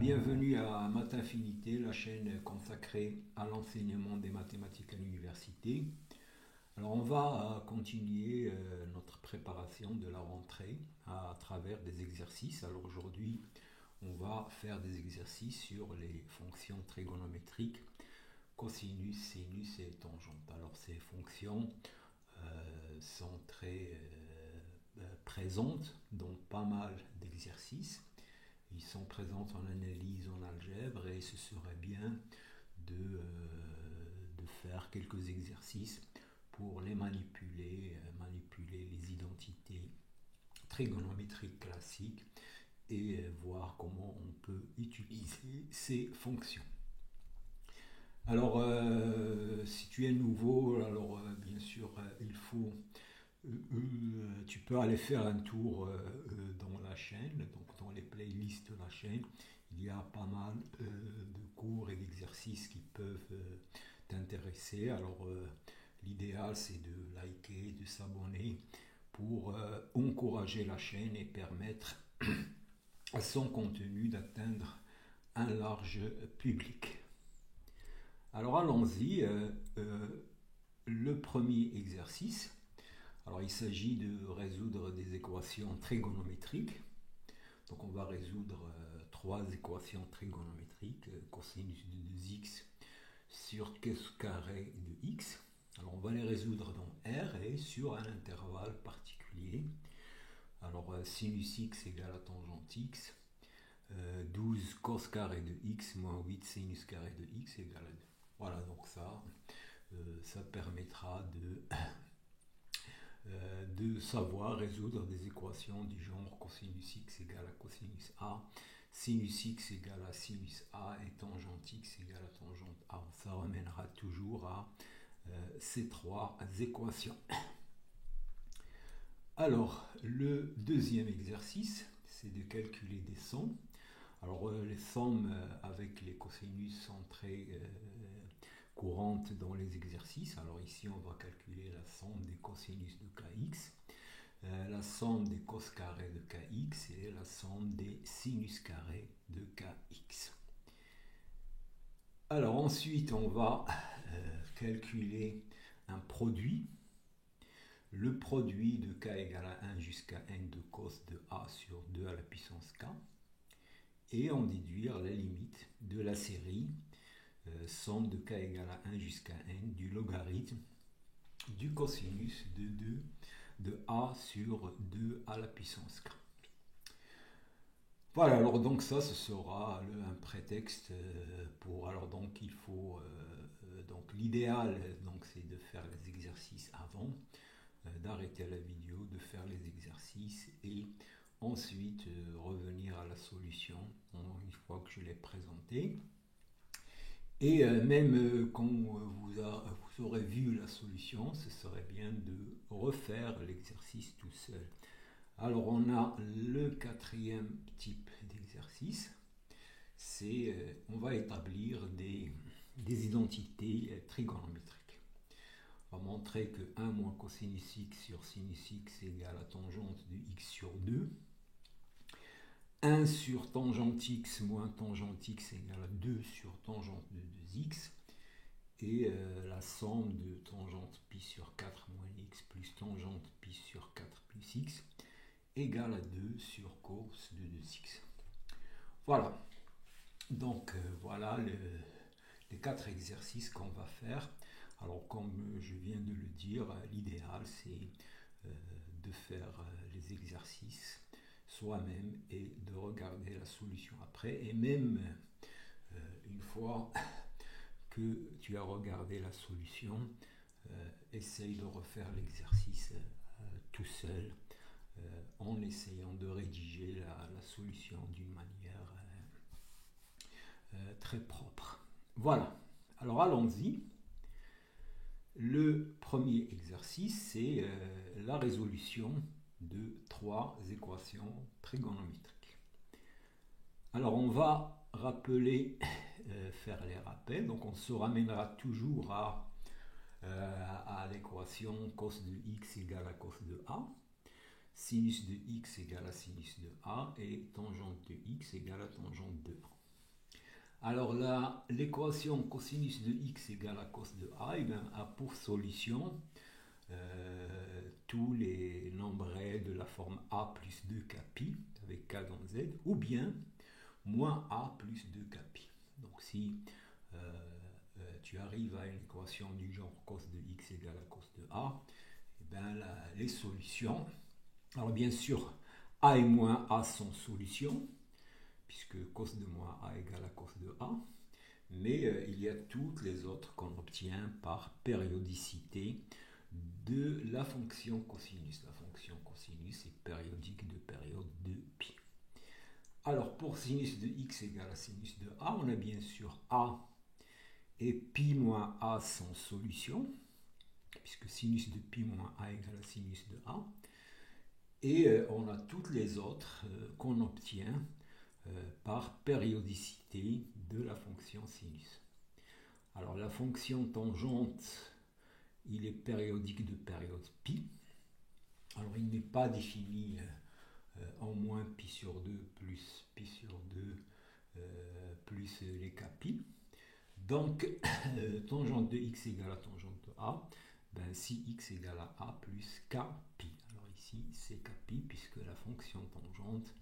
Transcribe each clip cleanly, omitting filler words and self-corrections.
bienvenue à Math Infinité, la chaîne consacrée à l'enseignement des mathématiques à l'université. Alors on va continuer notre préparation de la rentrée à travers des exercices. Alors aujourd'hui, on va faire des exercices sur les fonctions trigonométriques, cosinus, sinus et tangente. Alors ces fonctions sont très présentes dans pas mal d'exercices. Ils sont présents en analyse, en algèbre, et ce serait bien de faire quelques exercices pour les manipuler les identités trigonométriques classiques et voir comment on peut utiliser ces fonctions. Alors, si tu es nouveau, alors bien sûr, il faut tu peux aller faire un tour dans la chaîne, donc dans les playlists de la chaîne. Il y a pas mal de cours et d'exercices qui peuvent t'intéresser. Alors l'idéal c'est de liker, de s'abonner pour encourager la chaîne et permettre à son contenu d'atteindre un large public. Alors allons-y, le premier exercice. Alors il s'agit de résoudre des équations trigonométriques. Donc on va résoudre trois équations trigonométriques, cosinus de 2x sur cos carré de x. Alors on va les résoudre dans R et sur un intervalle particulier. Alors sinus x égale à tangente x, 12 cos carré de x moins 8 sinus carré de x égale à 2. Voilà, donc ça permettra de savoir résoudre des équations du genre cosinus x égale à cosinus a, sinus x égale à sinus a et tangente x égale à tangente a. Ça ramènera toujours à ces trois équations. Alors, le deuxième exercice, c'est de calculer des sommes. Alors, les sommes avec les cosinus sont très courantes dans les exercices. Alors ici, on va calculer la somme des cosinus de kx, la somme des cos carrés de kx et la somme des sinus carrés de kx. Alors ensuite, on va calculer un produit. Le produit de k égale à 1 jusqu'à n de cos de a sur 2 à la puissance k, et en déduire la limite de la série somme de k égale à 1 jusqu'à n du logarithme du cosinus de 2 de a sur 2 à la puissance k. Voilà, alors donc ça, ce sera un prétexte pour... Alors donc il faut... donc l'idéal, donc, c'est de faire les exercices avant, d'arrêter la vidéo, de faire les exercices et ensuite revenir à la solution une fois que je l'ai présentée. Et même quand vous aurez vu la solution, ce serait bien de refaire l'exercice tout seul. Alors on a le quatrième type d'exercice, c'est on va établir des identités trigonométriques. On va montrer que 1 moins cosinus x sur sinus x égale à tangente de x sur 2. 1 sur tangente x moins tangente x égale à 2 sur tangente de 2x. Et la somme de tangente pi sur 4 moins x plus tangente pi sur 4 plus x égale à 2 sur cos de 2x. Voilà. Donc voilà les quatre exercices qu'on va faire. Alors comme je viens de le dire, l'idéal c'est de faire les exercices soi-même et de regarder la solution après. Et même une fois que tu as regardé la solution, essaye de refaire l'exercice tout seul en essayant de rédiger la solution d'une manière très propre. Voilà, alors allons-y. Le premier exercice, c'est la résolution de trois équations trigonométriques. Alors on va faire les rappels, donc on se ramènera toujours à l'équation cos de x égale à cos de a, sinus de x égale à sinus de a et tangente de x égale à tangente de a. Alors là, l'équation cosinus de x égale à cos de a, eh bien, a pour solution tous les nombres réels de la forme a plus 2k pi avec k dans z, ou bien moins a plus 2k pi. Donc si tu arrives à une équation du genre cos de x égale à cos de a, eh bien, les solutions, alors bien sûr a et moins a sont solutions, puisque cos de moins a égale à cos de a, mais il y a toutes les autres qu'on obtient par périodicité de la fonction cosinus. La fonction cosinus est périodique de période de pi. Alors pour sinus de x égale à sinus de a, on a bien sûr a et pi moins a sont solutions, puisque sinus de pi moins a égale à sinus de a. Et on a toutes les autres qu'on obtient par périodicité de la fonction sinus. Alors la fonction tangente, il est périodique de période pi. Alors il n'est pas défini en moins pi sur 2 plus pi sur 2 plus les k pi. Donc tangente de x égale à tangente de a, ben, si x égale à a plus k pi. Alors ici c'est k pi puisque la fonction tangente,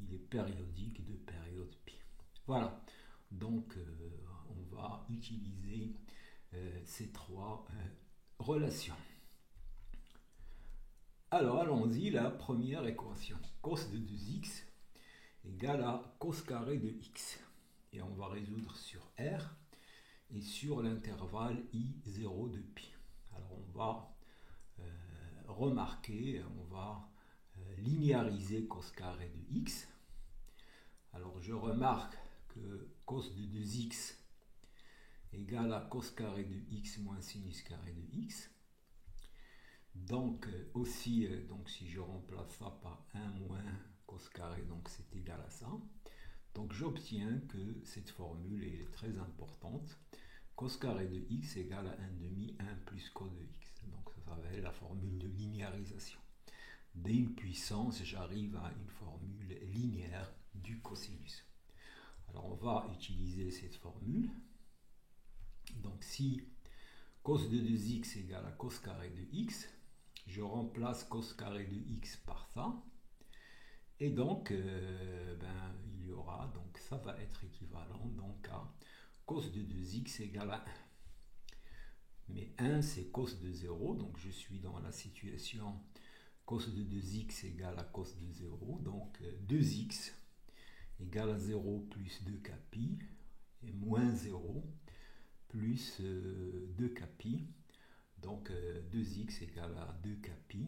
il est périodique de période pi. Voilà, donc on va utiliser ces trois relations. Alors allons-y, la première équation. Cos de 2x égale à cos carré de x. Et on va résoudre sur R et sur l'intervalle I0 de pi. Alors on va remarquer, on va linéariser cos carré de x. Alors je remarque que cos de 2x égale à cos carré de x moins sinus carré de x. Donc aussi, donc si je remplace ça par 1 moins cos carré, donc c'est égal à ça. Donc j'obtiens que cette formule est très importante. Cos carré de x égale à 1 demi 1 plus cos de x. Donc ça va être la formule de linéarisation. Dès une puissance, j'arrive à une formule linéaire du cosinus. Alors on va utiliser cette formule. Donc si cos de 2x égale à cos carré de x, je remplace cos carré de x par ça. Et donc, il y aura, donc ça va être équivalent donc à cos de 2x égale à 1. Mais 1 c'est cos de 0, donc je suis dans la situation cos de 2x égale à cos de 0, donc 2x égale à 0 plus 2k pi, et moins 0 plus 2k pi, donc 2x égale à 2k pi,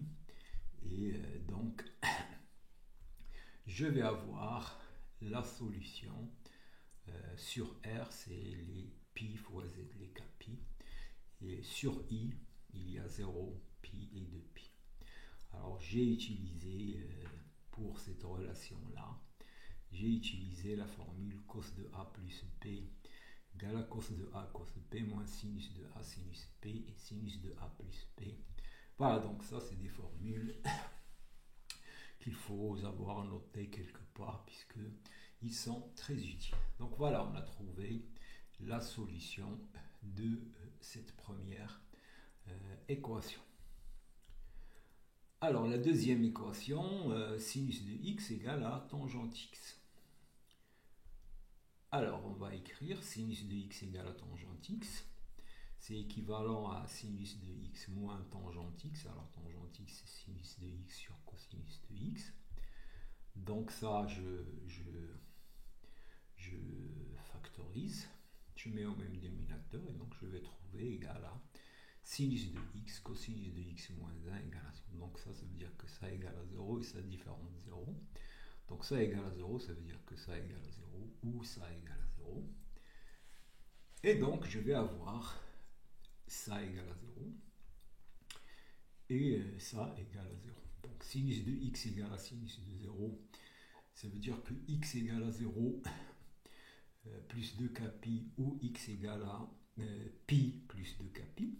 et donc je vais avoir la solution sur R, c'est les pi fois z, les k pi, et sur I, il y a 0, pi et 2 pi. Alors j'ai utilisé, pour cette relation-là, j'ai utilisé la formule cos de A plus P égale à cos de A cos de P moins sinus de A sinus P et sinus de A plus P. Voilà, donc ça c'est des formules qu'il faut avoir notées quelque part puisqu'ils sont très utiles. Donc voilà, on a trouvé la solution de cette première équation. Alors la deuxième équation, sinus de x égale à tangente x. Alors on va écrire sinus de x égale à tangente x. C'est équivalent à sinus de x moins tangente x. Alors tangente x c'est sinus de x sur cosinus de x. Donc ça je factorise. Je mets au même dénominateur et donc je vais trouver égal à sinus de x, cosinus de x moins 1 égale à 0. Donc ça veut dire que ça égale à 0 et ça différente 0. Donc ça égale à 0, ça veut dire que ça égale à 0 ou ça égale à 0. Et donc je vais avoir ça égale à 0 et ça égale à 0. Donc sinus de x égale à sinus de 0, ça veut dire que x égale à 0 plus 2k pi ou x égale à pi plus 2k pi.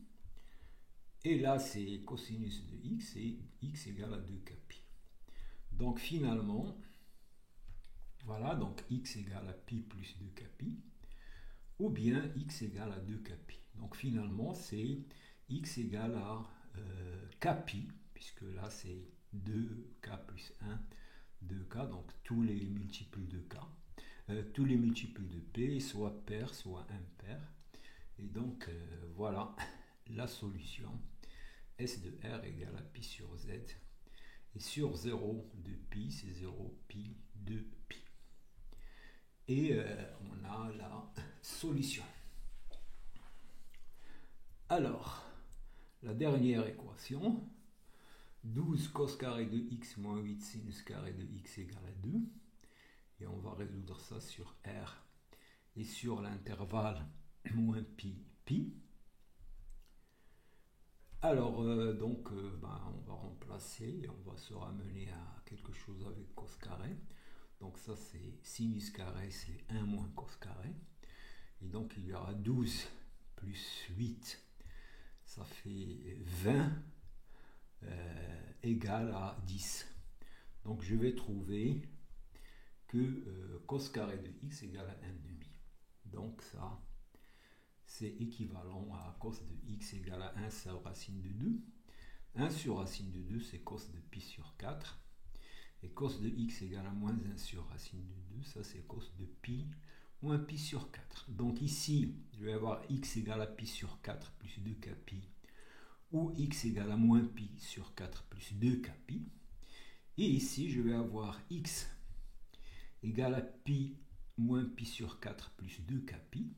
Et là, c'est cosinus de x et x égale à 2k pi. Donc finalement, voilà, donc x égale à pi plus 2k pi. ou bien x égale à 2 kpi. Donc finalement, c'est x égale à kpi, puisque là c'est 2k plus 1, 2k, donc tous les multiples de k, tous les multiples de p, soit pair, soit impair. Et donc voilà la solution. S de R égale à pi sur Z. Et sur 0 de pi, c'est 0 pi de pi. Et on a la solution. Alors, la dernière équation, 12 cos carré de x moins 8 sinus carré de x égale à 2. Et on va résoudre ça sur R et sur l'intervalle moins pi, pi. Alors, on va remplacer et on va se ramener à quelque chose avec cos carré. Donc ça, c'est sinus carré, c'est 1 moins cos carré. Et donc, il y aura 12 plus 8, ça fait 20, égal à 10. Donc, je vais trouver que cos carré de x égale à 1,5. Donc, ça, c'est équivalent à cos de x égale à 1 sur racine de 2. 1 sur racine de 2, c'est cos de pi sur 4. Et cos de x égale à moins 1 sur racine de 2, ça c'est cos de pi moins pi sur 4. Donc ici, je vais avoir x égale à pi sur 4 plus 2 kpi, ou x égale à moins pi sur 4 plus 2 kpi. Et ici, je vais avoir x égale à pi moins pi sur 4 plus 2 kpi.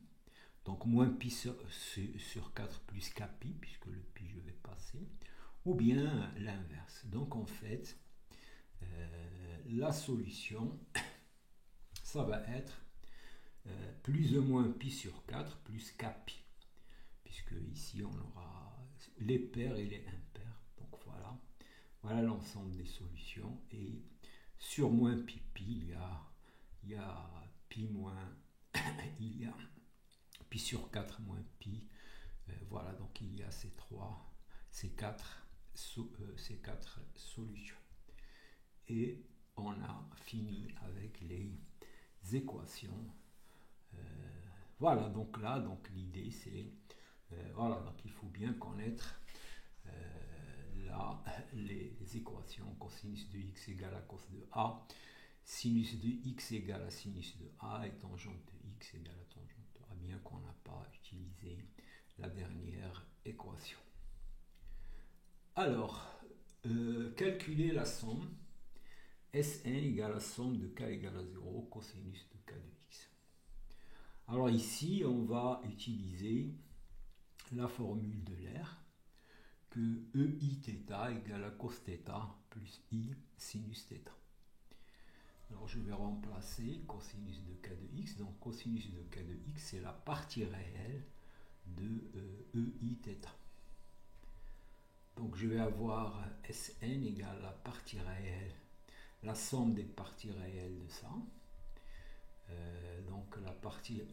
Donc moins pi sur 4 plus kpi, puisque le pi je vais passer, ou bien l'inverse. Donc en fait, la solution, ça va être plus ou moins pi sur 4 plus kpi, puisque ici on aura les pairs et les impairs. Donc voilà l'ensemble des solutions. Et sur moins pi pi, il y a pi moins, il y a pi sur 4 moins pi. Voilà, donc il y a ces quatre solutions. Et on a fini avec les équations. Voilà, donc là, l'idée c'est, voilà, donc il faut bien connaître les équations. Cosinus de x égale à cos de a, sinus de x égale à sinus de a, et tangente de x égale à tangente de a, bien qu'on n'a pas utilisé la dernière équation. Alors, calculer la somme Sn égale à somme de k égale à 0 cosinus de k de x. Alors ici, on va utiliser la formule de l'air, que EIθ égale à cos θ plus I sinus θ. Alors je vais remplacer cosinus de k de x. Donc cosinus de k de x, c'est la partie réelle de EIθ. Donc je vais avoir Sn égale la partie réelle, la somme des parties réelles de ça. Donc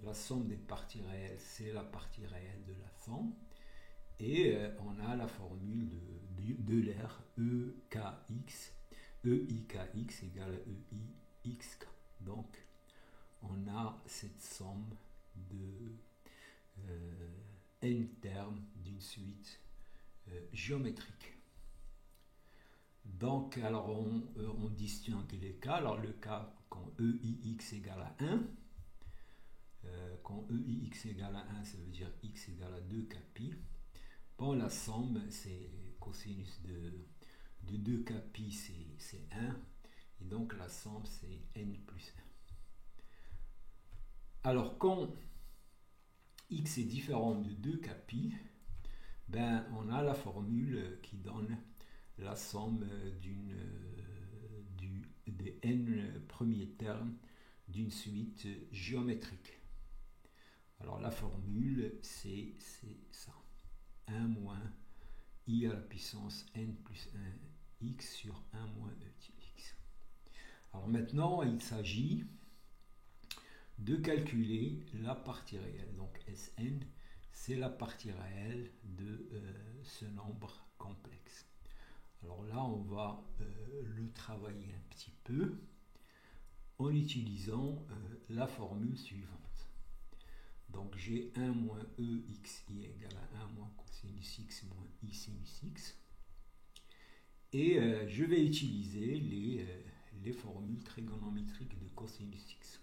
la somme des parties réelles, c'est la partie réelle de la somme. Et on a la formule de l'air EKX, EIKX égale à EIXK. Donc on a cette somme de n termes d'une suite géométrique. Donc, alors on distingue les cas. Alors le cas quand EIX égale à 1, quand EIX égale à 1, ça veut dire x égale à 2 kpi. Bon, la somme, c'est cosinus de 2 kpi, c'est 1. Et donc la somme, c'est n plus 1. Alors quand x est différent de 2 kpi, ben, on a la formule qui donne la somme des n premiers termes d'une suite géométrique. Alors la formule, c'est ça. 1 moins i à la puissance n plus 1 x sur 1 moins e x. Alors maintenant, il s'agit de calculer la partie réelle. Donc Sn, c'est la partie réelle de ce nombre complexe. Alors là, on va le travailler un petit peu en utilisant la formule suivante. Donc j'ai 1 moins e xi égale à 1 moins cosinus x moins i sinus x. Et je vais utiliser les formules trigonométriques de cosinus x.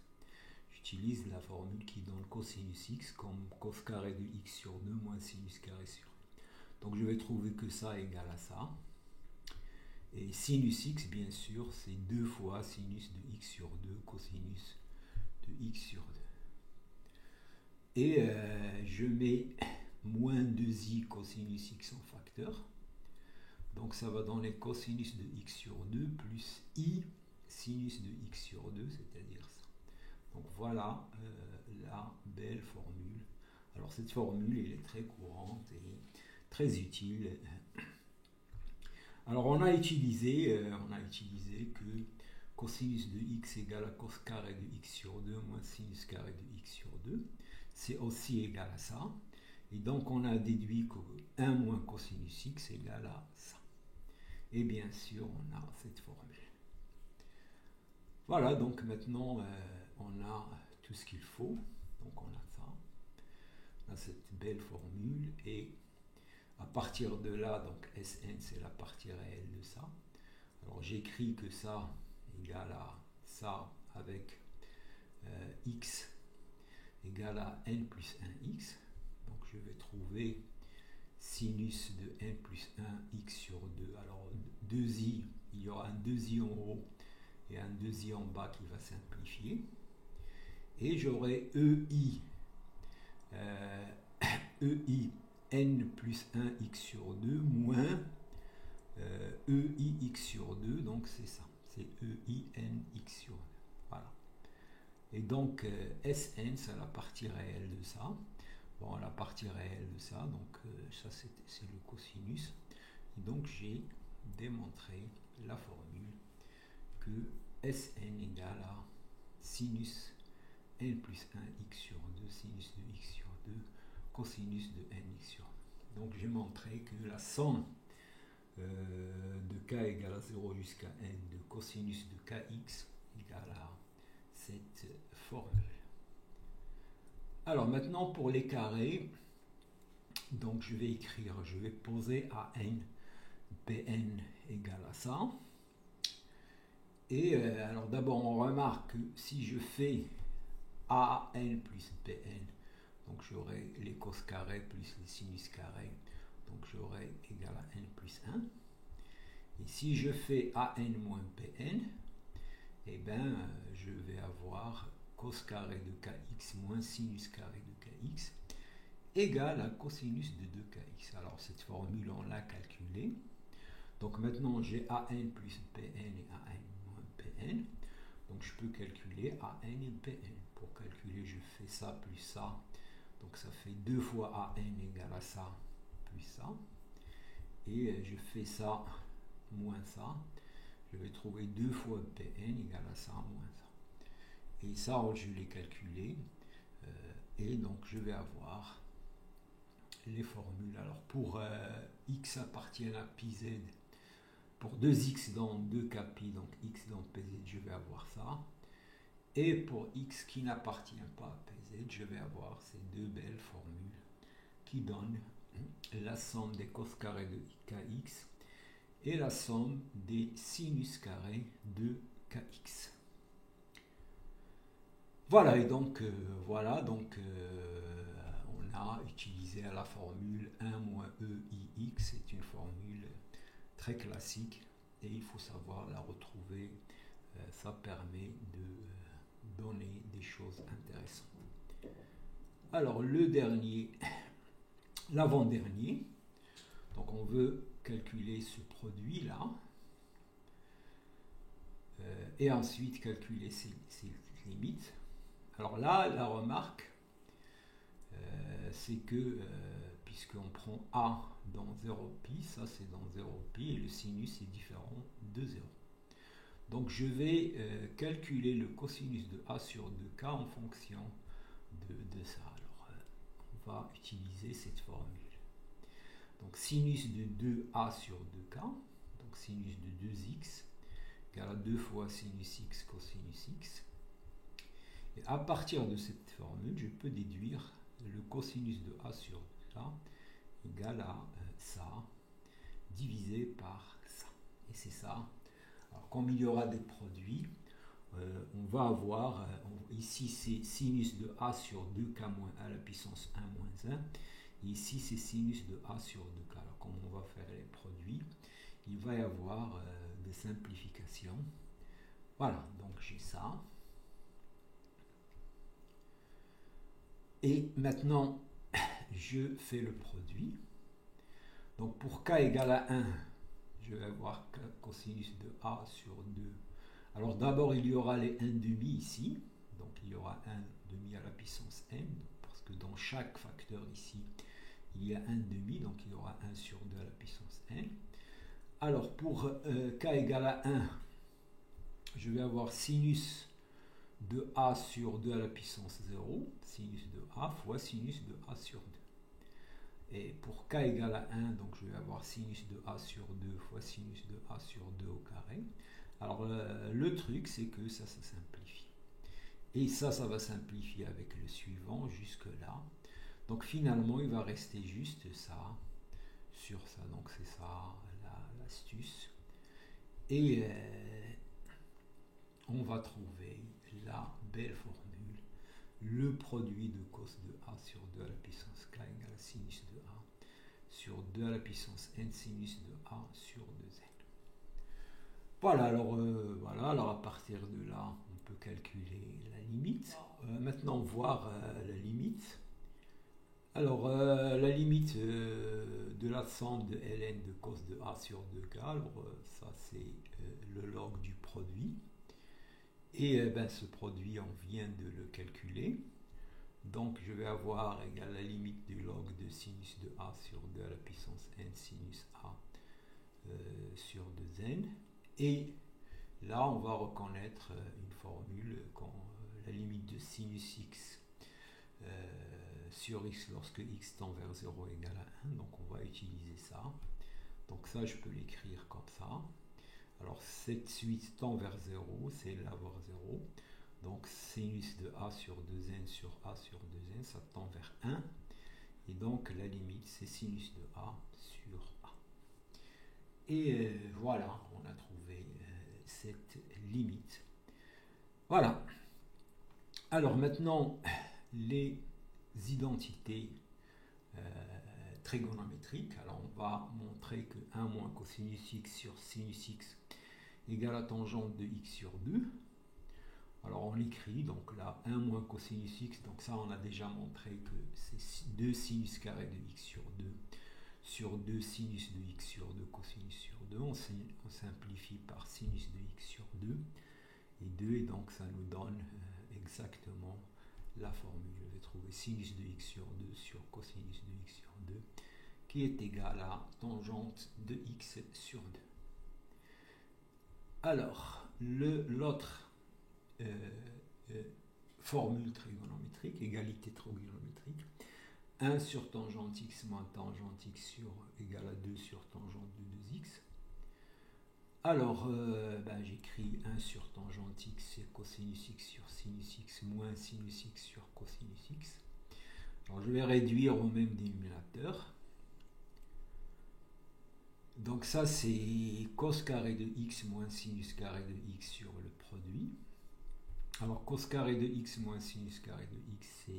J'utilise la formule qui donne cosinus x comme cos carré de x sur 2 moins sinus carré sur 1. Donc je vais trouver que ça égale à ça. Et sinus x, bien sûr, c'est 2 fois sinus de x sur 2 cosinus de x sur 2. Et je mets moins 2i cosinus x en facteur. Donc ça va donner cosinus de x sur 2 plus i sinus de x sur 2, c'est-à-dire ça. Donc voilà la belle formule. Alors cette formule, elle est très courante et très utile. Alors on a utilisé que cosinus de x égale à cos carré de x sur 2 moins sinus carré de x sur 2. C'est aussi égal à ça. Et donc on a déduit que 1 moins cosinus x égale à ça. Et bien sûr, on a cette formule. Voilà, donc maintenant, on a tout ce qu'il faut. Donc on a ça. On a cette belle formule. Et à partir de là, donc Sn, c'est la partie réelle de ça. Alors j'écris que ça égale à ça avec x égale à n plus 1x. Donc je vais trouver sinus de n plus 1 x sur 2. Alors 2i, il y aura un 2i en haut et un 2i en bas qui va simplifier. Et j'aurai ei, ei n plus 1 x sur 2 moins ei x sur 2. Donc c'est ça, c'est ei n x sur 2. Voilà. Et donc Sn, c'est la partie réelle de ça. Bon, la partie réelle de ça, donc ça c'est le cosinus. Et donc j'ai démontré la formule que Sn égale à sinus n plus 1 x sur 2, sinus de x sur 2, cosinus de n x sur 2. Donc j'ai montré que la somme de k égale à 0 jusqu'à n de cosinus de kx égale à cette formule. Alors maintenant pour les carrés, donc je vais poser AN, Pn égale à ça. Et alors d'abord on remarque que si je fais AN plus Pn, donc j'aurai les cos carrés plus les sinus carrés, donc j'aurai égal à n plus 1. Et si je fais AN moins Pn, eh bien je vais avoir cos carré de kx moins sinus carré de kx égale à cosinus de 2kx. Alors cette formule on l'a calculée. Donc maintenant j'ai AN plus Pn et AN moins Pn. Donc je peux calculer AN et Pn. Pour calculer je fais ça plus ça. Donc ça fait 2 fois AN égale à ça plus ça. Et je fais ça moins ça. Je vais trouver 2 fois Pn égale à ça moins ça. Et ça, je l'ai calculé. Et donc, je vais avoir les formules. Alors, pour x appartient à πz, pour 2x dans 2kπ, donc x dans pz, je vais avoir ça. Et pour x qui n'appartient pas à pz, je vais avoir ces deux belles formules qui donnent la somme des cos carrés de kx et la somme des sinus carrés de kx. Voilà, et donc, on a utilisé la formule 1 moins EIX, c'est une formule très classique et il faut savoir la retrouver, ça permet de donner des choses intéressantes. Alors, l'avant-dernier, donc on veut calculer ce produit-là et ensuite calculer ses limites. Alors là, la remarque, c'est que puisqu'on prend A dans 0π, ça c'est dans 0π, et le sinus est différent de 0. Donc je vais calculer le cosinus de A sur 2k en fonction de ça. Alors on va utiliser cette formule. Donc sinus de 2A sur 2k, donc sinus de 2x, égale à 2 fois sinus x cosinus x. Et à partir de cette formule, je peux déduire le cosinus de A sur A égale à ça, divisé par ça. Et c'est ça. Alors, comme il y aura des produits, on va avoir, ici c'est sinus de A sur 2K moins A à la puissance 1 moins 1. Et ici c'est sinus de A sur 2K. Alors, comme on va faire les produits, il va y avoir des simplifications. Voilà, donc j'ai ça. Et maintenant, je fais le produit. Donc pour k égale à 1, je vais avoir cosinus de A sur 2. Alors d'abord, il y aura les 1 demi ici. Donc il y aura 1 demi à la puissance n. Parce que dans chaque facteur ici, il y a 1 demi. Donc il y aura 1 sur 2 à la puissance n. Alors pour k égale à 1, je vais avoir sinus de A sur 2 à la puissance 0, sinus de A fois sinus de A sur 2. Et pour k égale à 1, donc je vais avoir sinus de A sur 2 fois sinus de A sur 2 au carré. Alors le truc, c'est que ça simplifie. Et ça va simplifier avec le suivant jusque là. Donc finalement, il va rester juste ça sur ça. Donc c'est ça l'astuce. Et on va trouver la belle formule, le produit de cos de A sur 2 à la puissance k égale à sinus de A sur 2 à la puissance n sinus de A sur 2n. Voilà, alors à partir de là, on peut calculer la limite. Maintenant, voir la limite. Alors, la limite de la somme de ln de cos de A sur 2k, alors ça c'est le log du produit. Et ce produit, on vient de le calculer. Donc je vais avoir égal la limite du log de sinus de A sur 2 à la puissance n sinus A sur 2n. Et là, on va reconnaître une formule quand la limite de sinus x sur x lorsque x tend vers 0 égale à 1. Donc on va utiliser ça. Donc ça, je peux l'écrire comme ça. Alors cette suite tend vers 0, c'est l'avoir 0. Donc sinus de A sur 2n sur A sur 2n, ça tend vers 1. Et donc la limite, c'est sinus de A sur A. Et voilà, on a trouvé cette limite. Voilà. Alors maintenant, les identités trigonométriques. Alors on va montrer que 1 moins cosinus x sur sinus x égale à tangente de x sur 2. Alors on l'écrit, donc là 1 moins cosinus x, donc ça on a déjà montré que c'est 2 sinus carré de x sur 2 sinus de x sur 2 cosinus sur 2. On simplifie par sinus de x sur 2 et 2, et donc ça nous donne exactement la formule. Je vais trouver sinus de x sur 2 sur cosinus de x sur 2 qui est égal à tangente de x sur 2. Alors, l'autre formule trigonométrique, égalité trigonométrique, 1 sur tangente x moins tangente x sur égale à 2 sur tangente de 2x. Alors, j'écris 1 sur tangente x, c'est cosinus x sur sinus x moins sinus x sur cosinus x. Alors, je vais réduire au même dénominateur. Donc ça, c'est cos carré de x moins sinus carré de x sur le produit. Alors, cos carré de x moins sinus carré de x,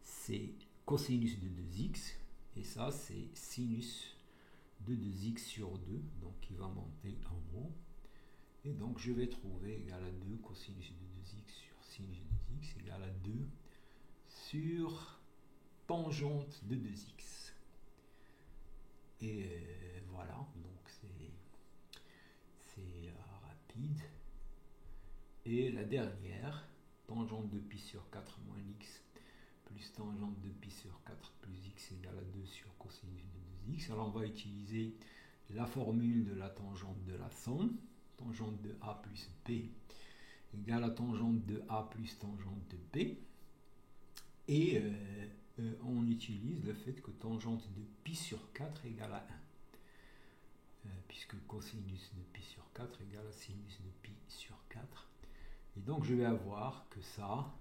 c'est cosinus de 2x. Et ça, c'est sinus de 2x sur 2, donc qui va monter en haut. Et donc, je vais trouver égal à 2 cosinus de 2x sur sinus de 2x égale à 2 sur tangente de 2x. Et voilà, donc c'est rapide. Et la dernière, tangente de pi sur 4 moins x plus tangente de pi sur 4 plus x égale à 2 sur cosinus de 2x. Alors on va utiliser la formule de la tangente de la somme. Tangente de a plus b égale à tangente de a plus tangente de b. Et on utilise le fait que tangente de pi sur 4 égale à 1. Puisque cosinus de pi sur 4 égale à sinus de pi sur 4. Et donc je vais avoir que ça,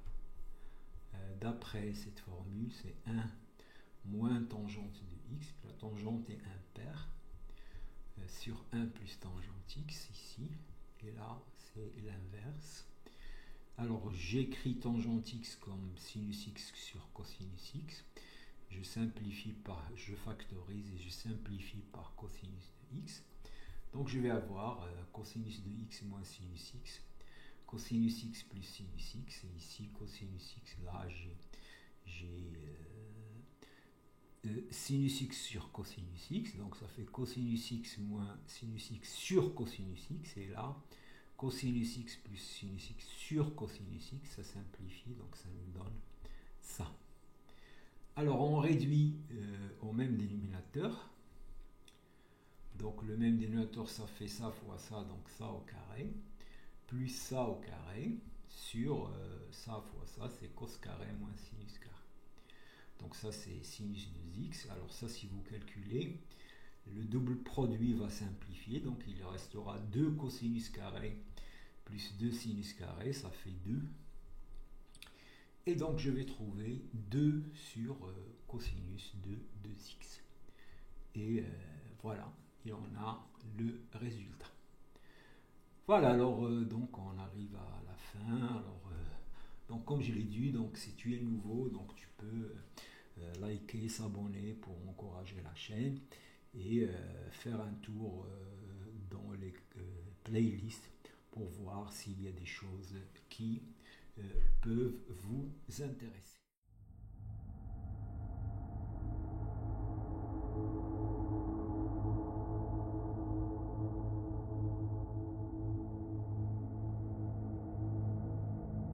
d'après cette formule, c'est 1 moins tangente de x, la tangente est impaire, sur 1 plus tangente x ici, et là c'est l'inverse. Alors j'écris tangente x comme sinus x sur cosinus x, je simplifie par, je factorise et je simplifie par cosinus de x. Donc je vais avoir cosinus de x moins sinus x, cosinus x plus sinus x, et ici cosinus x, là j'ai sinus x sur cosinus x, donc ça fait cosinus x moins sinus x sur cosinus x, et là cosinus x plus sinus x sur cosinus x, ça simplifie, donc ça nous donne ça. Alors on réduit au même dénominateur, donc le même dénominateur ça fait ça fois ça, donc ça au carré, plus ça au carré, sur ça fois ça, c'est cos carré moins sinus carré. Donc ça c'est sinus de x, alors ça si vous calculez, le double produit va simplifier, donc il restera 2 cosinus carré plus 2 sinus carré, ça fait 2. Et donc je vais trouver 2 sur cosinus de 2x. Et voilà, et on a le résultat. Voilà, alors donc on arrive à la fin. Alors, donc comme je l'ai dit, donc si tu es nouveau, donc tu peux liker, s'abonner pour encourager la chaîne et faire un tour dans les playlists pour voir s'il y a des choses qui peuvent vous intéresser.